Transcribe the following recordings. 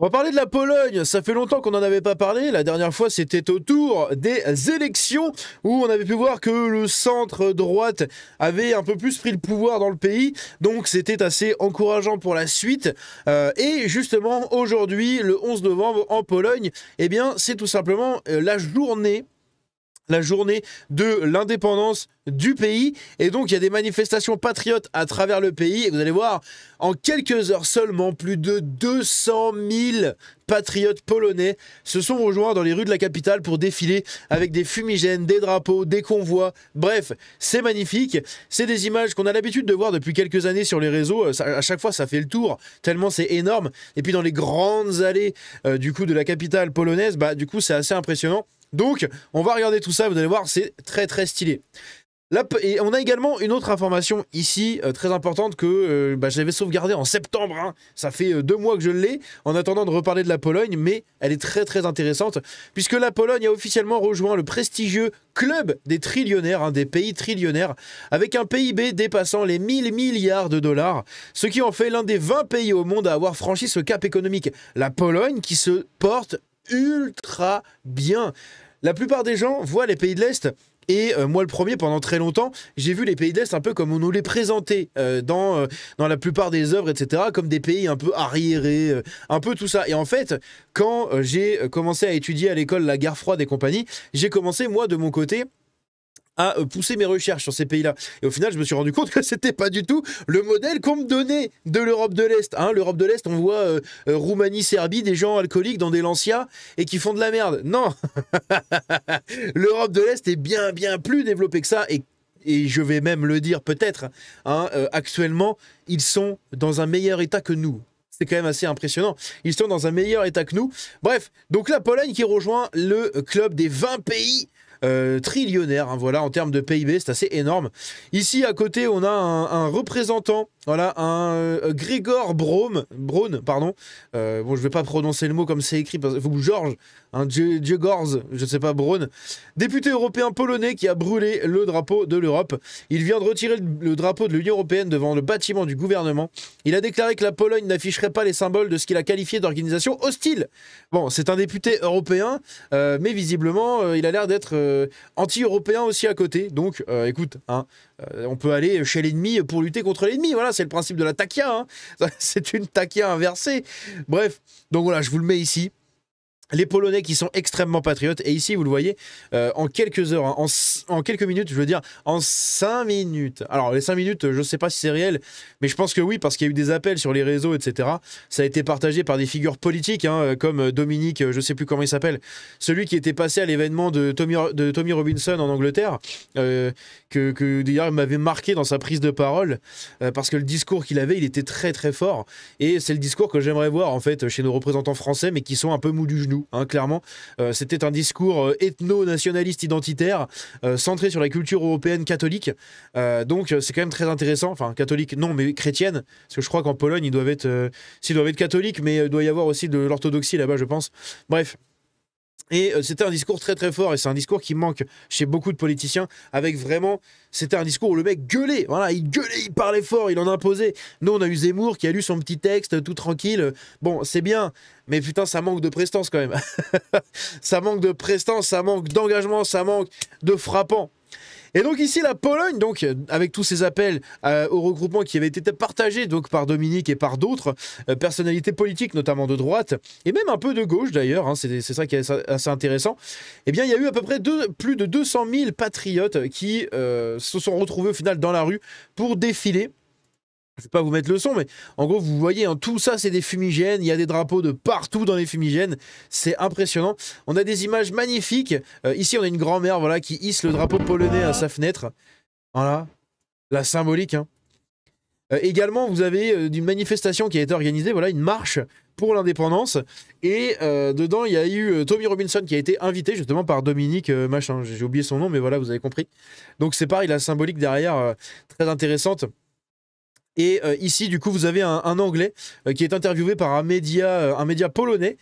On va parler de la Pologne, ça fait longtemps qu'on n'en avait pas parlé, la dernière fois c'était autour des élections où on avait pu voir que le centre-droite avait un peu plus pris le pouvoir dans le pays, donc c'était assez encourageant pour la suite. Et justement aujourd'hui, le 11 novembre en Pologne, eh bien c'est tout simplement la journée de l'indépendance du pays, et donc il y a des manifestations patriotes à travers le pays, et vous allez voir, en quelques heures seulement, plus de 200 000 patriotes polonais se sont rejoints dans les rues de la capitale pour défiler avec des fumigènes, des drapeaux, des convois, bref, c'est magnifique, c'est des images qu'on a l'habitude de voir depuis quelques années sur les réseaux, à chaque fois ça fait le tour, tellement c'est énorme, et puis dans les grandes allées du coup de la capitale polonaise, bah du coup c'est assez impressionnant. Donc, on va regarder tout ça, vous allez voir, c'est très très stylé. Et on a également une autre information ici, très importante, que je l'avais sauvegardée en septembre. Hein. Ça fait 2 mois que je l'ai, en attendant de reparler de la Pologne, mais elle est très très intéressante, puisque la Pologne a officiellement rejoint le prestigieux club des trillionnaires, hein, des pays trillionnaires, avec un PIB dépassant les 1000 milliards de dollars, ce qui en fait l'un des 20 pays au monde à avoir franchi ce cap économique. La Pologne qui se porte ultra bien. La plupart des gens voient les pays de l'Est, et moi le premier, pendant très longtemps, j'ai vu les pays de l'Est un peu comme on nous les présentait dans la plupart des œuvres, etc., comme des pays un peu arriérés, un peu tout ça. Et en fait, quand j'ai commencé à étudier à l'école la guerre froide et compagnie, j'ai commencé, moi, de mon côté, à pousser mes recherches sur ces pays-là. Et au final, je me suis rendu compte que c'était pas du tout le modèle qu'on me donnait de l'Europe de l'Est. Hein, l'Europe de l'Est, on voit Roumanie, Serbie, des gens alcooliques dans des Lancia et qui font de la merde. Non. L'Europe de l'Est est bien, bien plus développée que ça, et je vais même le dire peut-être, hein, actuellement, ils sont dans un meilleur état que nous. C'est quand même assez impressionnant. Ils sont dans un meilleur état que nous. Bref, donc la Pologne qui rejoint le club des 20 pays trillionnaire, hein, voilà, en termes de PIB, c'est assez énorme. Ici, à côté, on a un représentant, voilà, un Grégor Braun, pardon. Bon, je vais pas prononcer le mot comme c'est écrit, parce qu'il faut que Georges, un Djegorz, je sais pas, Braun, député européen polonais qui a brûlé le drapeau de l'Europe. Il vient de retirer le drapeau de l'Union européenne devant le bâtiment du gouvernement. Il a déclaré que la Pologne n'afficherait pas les symboles de ce qu'il a qualifié d'organisation hostile. Bon, c'est un député européen, mais visiblement, il a l'air d'être anti-européen aussi à côté. Donc, écoute, hein, on peut aller chez l'ennemi pour lutter contre l'ennemi. Voilà, c'est le principe de la takia. Hein. C'est une takia inversée. Bref, donc voilà, je vous le mets ici. Les Polonais qui sont extrêmement patriotes, et ici vous le voyez, en quelques heures, hein, en quelques minutes, je veux dire en 5 minutes. Alors les 5 minutes, je ne sais pas si c'est réel, mais je pense que oui, parce qu'il y a eu des appels sur les réseaux, etc. Ça a été partagé par des figures politiques, hein, comme Dominique, je ne sais plus comment il s'appelle, celui qui était passé à l'événement de Tommy Robinson en Angleterre, que d'ailleurs m'avait marqué dans sa prise de parole, parce que le discours qu'il avait, il était très très fort, et c'est le discours que j'aimerais voir en fait chez nos représentants français, mais qui sont un peu mous du genou. Hein, clairement, c'était un discours ethno-nationaliste identitaire centré sur la culture européenne catholique. Donc c'est quand même très intéressant. Enfin, catholique, non, mais chrétienne. Parce que je crois qu'en Pologne, ils doivent être catholiques, mais il doit y avoir aussi de l'orthodoxie là-bas, je pense. Bref. Et c'était un discours très très fort, et c'est un discours qui manque chez beaucoup de politiciens, avec vraiment, c'était un discours où le mec gueulait, voilà, il gueulait, il parlait fort, il en imposait. Nous on a eu Zemmour qui a lu son petit texte tout tranquille, bon c'est bien, mais putain ça manque de prestance quand même. Ça manque de prestance, ça manque d'engagement, ça manque de frappant. Et donc ici la Pologne, donc avec tous ces appels au regroupement qui avaient été partagés donc par Dominique et par d'autres personnalités politiques, notamment de droite et même un peu de gauche d'ailleurs, hein, c'est ça qui est assez intéressant. Eh bien il y a eu à peu près plus de 200 000 patriotes qui se sont retrouvés au final dans la rue pour défiler. Je ne vais pas vous mettre le son, mais en gros, vous voyez, hein, tout ça, c'est des fumigènes. Il y a des drapeaux de partout dans les fumigènes. C'est impressionnant. On a des images magnifiques. Ici, on a une grand-mère voilà, qui hisse le drapeau polonais à sa fenêtre. Voilà, la symbolique. Hein. Également, vous avez une manifestation qui a été organisée, voilà, une marche pour l'indépendance. Et dedans, il y a eu Tommy Robinson qui a été invité justement par Dominique machin. J'ai oublié son nom, mais voilà, vous avez compris. Donc c'est pareil, la symbolique derrière, très intéressante. Et ici, du coup, vous avez un Anglais qui est interviewé par un média polonais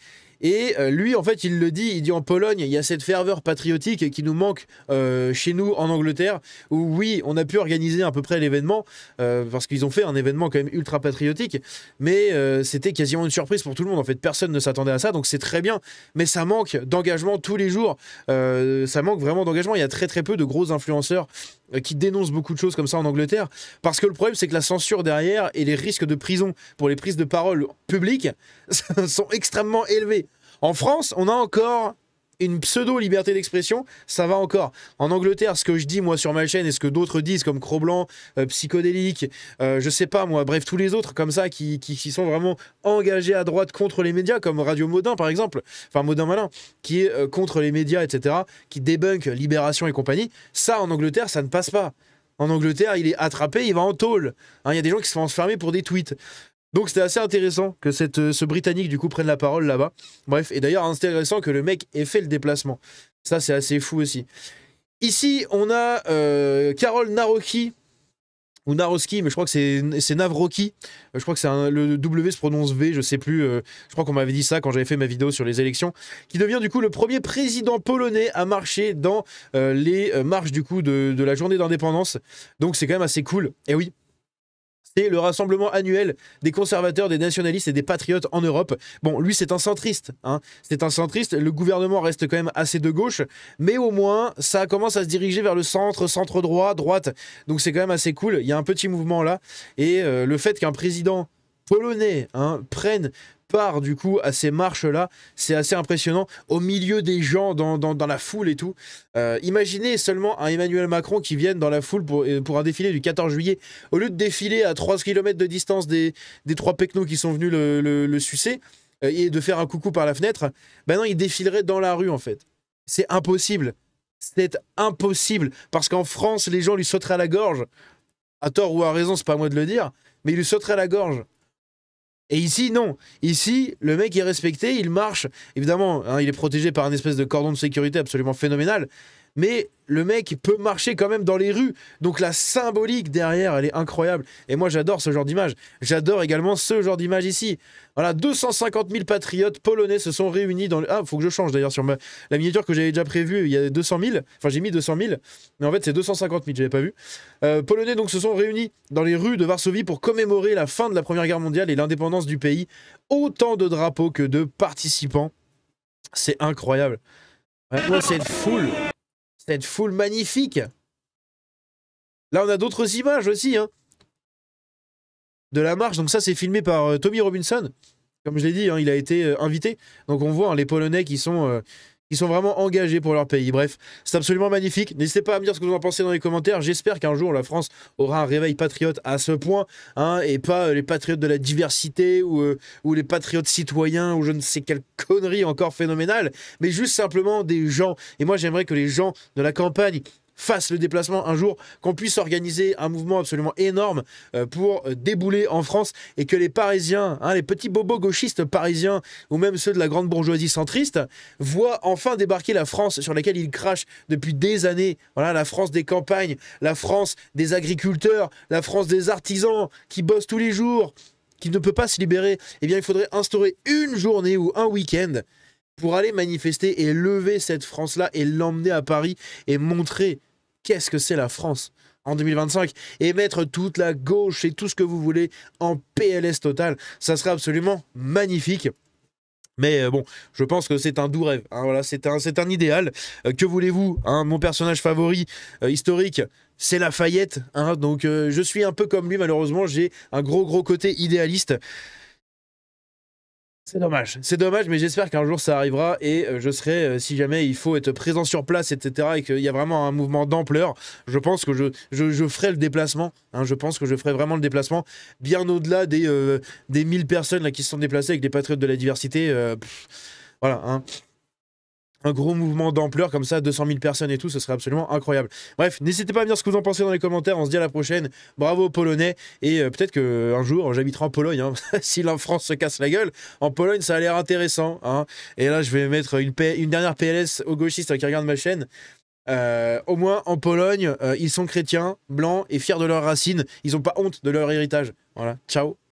Et lui, en fait, il le dit, il dit en Pologne, il y a cette ferveur patriotique qui nous manque chez nous en Angleterre, où oui, on a pu organiser à peu près l'événement, parce qu'ils ont fait un événement quand même ultra patriotique, mais c'était quasiment une surprise pour tout le monde. En fait, personne ne s'attendait à ça, donc c'est très bien, mais ça manque d'engagement tous les jours. Ça manque vraiment d'engagement. Il y a très très peu de gros influenceurs qui dénoncent beaucoup de choses comme ça en Angleterre, parce que le problème, c'est que la censure derrière et les risques de prison pour les prises de parole publiques sont extrêmement élevés. En France, on a encore une pseudo-liberté d'expression, ça va encore. En Angleterre, ce que je dis moi sur ma chaîne et ce que d'autres disent comme Cro-Blanc, Psychodélique, je sais pas moi, bref, tous les autres comme ça qui sont vraiment engagés à droite contre les médias, comme Radio Modin par exemple, enfin Modin Malin, qui est contre les médias, etc., qui débunk Libération et compagnie, ça en Angleterre, ça ne passe pas. En Angleterre, il est attrapé, il va en tôle. Hein, il y a des gens qui se font enfermer pour des tweets. Donc c'était assez intéressant que ce Britannique du coup prenne la parole là-bas. Bref, et d'ailleurs intéressant que le mec ait fait le déplacement. Ça c'est assez fou aussi. Ici on a Carole Nawrocki, ou Nawrocki, mais je crois que c'est Nawrocki. Je crois que le W se prononce V, je sais plus. Je crois qu'on m'avait dit ça quand j'avais fait ma vidéo sur les élections. Qui devient du coup le premier président polonais à marcher dans les marches du coup de la journée d'indépendance. Donc c'est quand même assez cool. Et oui. C'est le rassemblement annuel des conservateurs, des nationalistes et des patriotes en Europe. Bon, lui, c'est un centriste. Hein. C'est un centriste. Le gouvernement reste quand même assez de gauche. Mais au moins, ça commence à se diriger vers le centre, centre-droit, droite. Donc c'est quand même assez cool. Il y a un petit mouvement là. Et le fait qu'un président polonais prenne part du coup à ces marches-là, c'est assez impressionnant, au milieu des gens, dans la foule et tout. Imaginez seulement un Emmanuel Macron qui vienne dans la foule pour un défilé du 14 juillet, au lieu de défiler à 3 km de distance des 3 pecnos qui sont venus le sucer, et de faire un coucou par la fenêtre, ben non, il défilerait dans la rue en fait. C'est impossible. C'est impossible, parce qu'en France, les gens lui sauteraient à la gorge. À tort ou à raison, c'est pas à moi de le dire, mais il lui sauterait à la gorge. Et ici, non. Ici, le mec est respecté, il marche. Évidemment, il est protégé par un espèce de cordon de sécurité absolument phénoménal. Mais le mec peut marcher quand même dans les rues. Donc la symbolique derrière, elle est incroyable. Et moi, j'adore ce genre d'image. J'adore également ce genre d'image ici. Voilà, 250 000 patriotes polonais se sont réunis dans le... Ah, faut que je change d'ailleurs sur la miniature que j'avais déjà prévue. Il y a 200 000. Enfin, j'ai mis 200 000. Mais en fait, c'est 250 000, j'avais pas vu. Polonais donc se sont réunis dans les rues de Varsovie pour commémorer la fin de la Première Guerre mondiale et l'indépendance du pays. Autant de drapeaux que de participants. C'est incroyable. Ouais, cette foule... Cette foule magnifique. Là, on a d'autres images aussi. De la marche. Donc ça, c'est filmé par Tommy Robinson. Comme je l'ai dit, il a été invité. Donc on voit les Polonais qui sont vraiment engagés pour leur pays. Bref, c'est absolument magnifique. N'hésitez pas à me dire ce que vous en pensez dans les commentaires. J'espère qu'un jour, la France aura un réveil patriote à ce point. Et pas les patriotes de la diversité ou les patriotes citoyens ou je ne sais quelle connerie encore phénoménale. Mais juste simplement des gens. Et moi, j'aimerais que les gens de la campagne fasse le déplacement un jour, qu'on puisse organiser un mouvement absolument énorme pour débouler en France et que les Parisiens, les petits bobos gauchistes parisiens ou même ceux de la grande bourgeoisie centriste voient enfin débarquer la France sur laquelle ils crachent depuis des années. Voilà, la France des campagnes, la France des agriculteurs, la France des artisans qui bossent tous les jours, qui ne peut pas se libérer. Eh bien, il faudrait instaurer une journée ou un week-end pour aller manifester et lever cette France-là et l'emmener à Paris et montrer qu'est-ce que c'est la France en 2025 et mettre toute la gauche et tout ce que vous voulez en PLS total. Ça serait absolument magnifique. Mais bon, je pense que c'est un doux rêve. Voilà, c'est un idéal. Que voulez-vous, mon personnage favori historique, c'est Lafayette. Donc je suis un peu comme lui, malheureusement. J'ai un gros côté idéaliste. C'est dommage, mais j'espère qu'un jour ça arrivera et je serai, si jamais il faut être présent sur place, etc., et qu'il y a vraiment un mouvement d'ampleur, je pense que je ferai le déplacement, je pense que je ferai vraiment le déplacement, bien au-delà des 1000 personnes là, qui se sont déplacées avec les patriotes de la diversité, voilà, un gros mouvement d'ampleur comme ça, 200 000 personnes et tout, ce serait absolument incroyable. Bref, n'hésitez pas à me dire ce que vous en pensez dans les commentaires, on se dit à la prochaine, bravo aux Polonais, et peut-être qu'un jour j'habiterai en Pologne, si la France se casse la gueule, en Pologne ça a l'air intéressant, et là je vais mettre une dernière PLS aux gauchistes qui regardent ma chaîne. Au moins en Pologne, ils sont chrétiens, blancs et fiers de leurs racines, ils n'ont pas honte de leur héritage. Voilà, ciao.